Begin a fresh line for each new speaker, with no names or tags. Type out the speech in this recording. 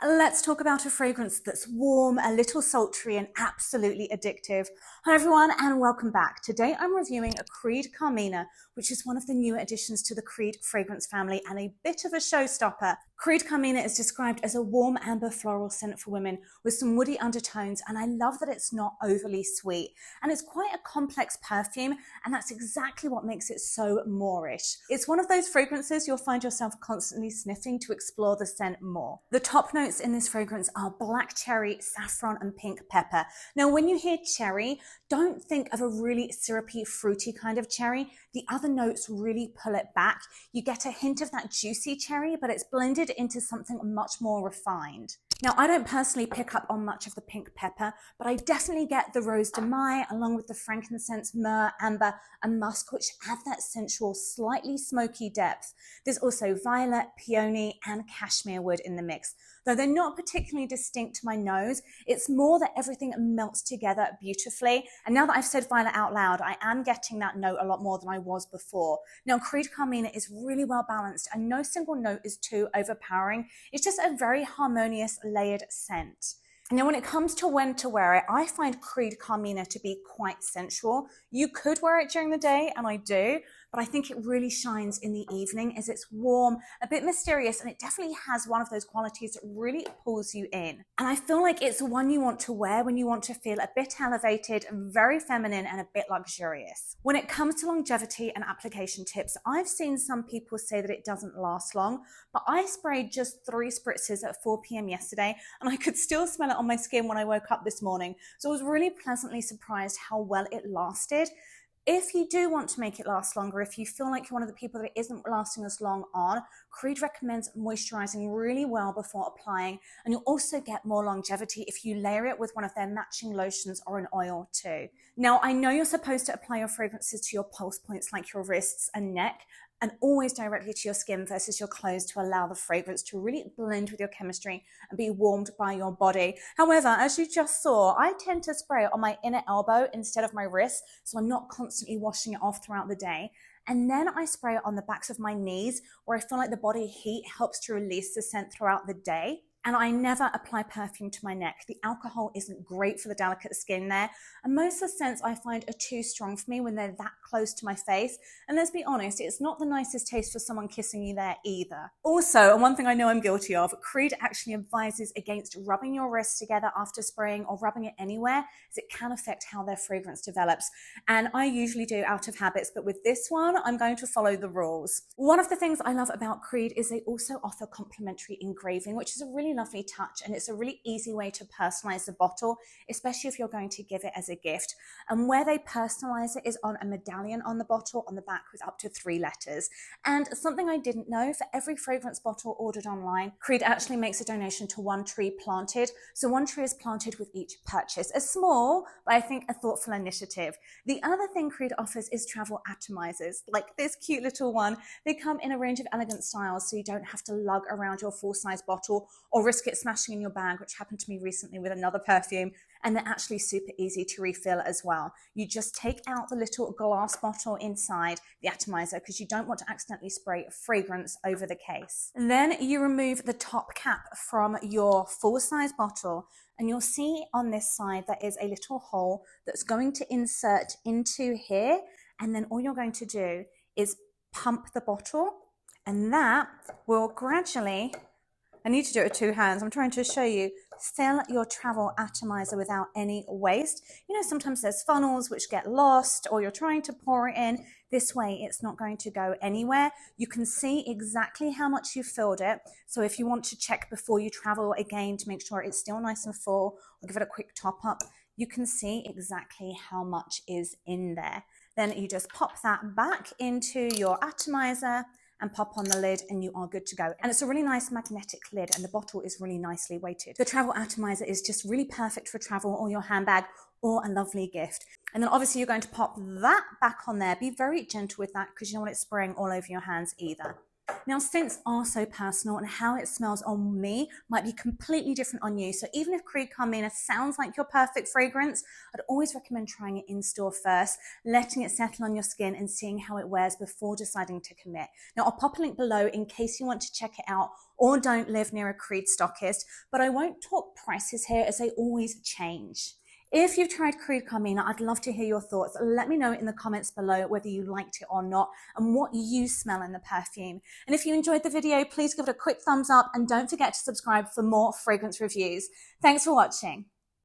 Let's talk about a fragrance that's warm, a little sultry, and absolutely addictive. Hi everyone, and welcome back. Today I'm reviewing a Creed Carmina, which is one of the newer additions to the Creed fragrance family and a bit of a showstopper. Creed Carmina is described as a warm amber floral scent for women with some woody undertones, and I love that it's not overly sweet. And it's quite a complex perfume, and that's exactly what makes it so Moorish. It's one of those fragrances you'll find yourself constantly sniffing to explore the scent more. The top notes in this fragrance are black cherry, saffron, and pink pepper. Now, when you hear cherry, don't think of a really syrupy, fruity kind of cherry. The other notes really pull it back. You get a hint of that juicy cherry, but it's blended into something much more refined. Now, I don't personally pick up on much of the pink pepper, but I definitely get the rose de mai along with the frankincense, myrrh, amber, and musk, which add that sensual, slightly smoky depth. There's also violet, peony, and cashmere wood in the mix. Though they're not particularly distinct to my nose, it's more that everything melts together beautifully. And now that I've said violet out loud, I am getting that note a lot more than I was before. Now, Creed Carmina is really well balanced and no single note is too overpowering. It's just a very harmonious, layered scent. Now, when it comes to when to wear it, I find Creed Carmina to be quite sensual. You could wear it during the day, and I do, but I think it really shines in the evening as it's warm, a bit mysterious, and it definitely has one of those qualities that really pulls you in. And I feel like it's one you want to wear when you want to feel a bit elevated, very feminine, and a bit luxurious. When it comes to longevity and application tips, I've seen some people say that it doesn't last long, but I sprayed just 3 spritzes at 4 p.m. yesterday, and I could still smell it on my skin when I woke up this morning. So I was really pleasantly surprised how well it lasted. If you do want to make it last longer, if you feel like you're one of the people that it isn't lasting as long on, Creed recommends moisturizing really well before applying, and you'll also get more longevity if you layer it with one of their matching lotions or an oil too. Now, I know you're supposed to apply your fragrances to your pulse points like your wrists and neck, and always directly to your skin versus your clothes to allow the fragrance to really blend with your chemistry and be warmed by your body. However, as you just saw, I tend to spray it on my inner elbow instead of my wrist, so I'm not constantly washing it off throughout the day. And then I spray it on the backs of my knees where I feel like the body heat helps to release the scent throughout the day. And I never apply perfume to my neck. The alcohol isn't great for the delicate skin there. And most of the scents I find are too strong for me when they're that close to my face. And let's be honest, it's not the nicest taste for someone kissing you there either. Also, and one thing I know I'm guilty of, Creed actually advises against rubbing your wrists together after spraying or rubbing it anywhere, as it can affect how their fragrance develops. And I usually do out of habits, but with this one, I'm going to follow the rules. One of the things I love about Creed is they also offer complimentary engraving, which is a really lovely touch, and it's a really easy way to personalize the bottle, especially if you're going to give it as a gift. And where they personalize it is on a medallion on the bottle on the back with up to 3 letters. And something I didn't know, for every fragrance bottle ordered online, Creed actually makes a donation to one tree planted. So 1 tree is planted with each purchase. A small, but I think a thoughtful initiative. The other thing Creed offers is travel atomizers, like this cute little one. They come in a range of elegant styles, so you don't have to lug around your full-size bottle or risk it smashing in your bag, which happened to me recently with another perfume. And they're actually super easy to refill as well. You just take out the little glass bottle inside the atomizer because you don't want to accidentally spray fragrance over the case. And then you remove the top cap from your full-size bottle, and you'll see on this side there is a little hole that's going to insert into here. And then all you're going to do is pump the bottle, and that will gradually, I need to do it with 2 hands. I'm trying to show you. Fill your travel atomizer without any waste. You know, sometimes there's funnels which get lost or you're trying to pour it in. This way, it's not going to go anywhere. You can see exactly how much you filled it. So if you want to check before you travel again to make sure it's still nice and full, or give it a quick top up, you can see exactly how much is in there. Then you just pop that back into your atomizer and pop on the lid, and you are good to go. And it's a really nice magnetic lid, and the bottle is really nicely weighted. The travel atomizer is just really perfect for travel or your handbag or a lovely gift. And then obviously you're going to pop that back on there. Be very gentle with that because you don't want it spraying all over your hands either. Now, scents are so personal, and how it smells on me might be completely different on you. So even if Creed Carmina sounds like your perfect fragrance, I'd always recommend trying it in store first, letting it settle on your skin and seeing how it wears before deciding to commit. Now, I'll pop a link below in case you want to check it out or don't live near a Creed stockist, but I won't talk prices here as they always change. If you've tried Creed Carmina, I'd love to hear your thoughts. Let me know in the comments below whether you liked it or not and what you smell in the perfume. And if you enjoyed the video, please give it a quick thumbs up and don't forget to subscribe for more fragrance reviews. Thanks for watching.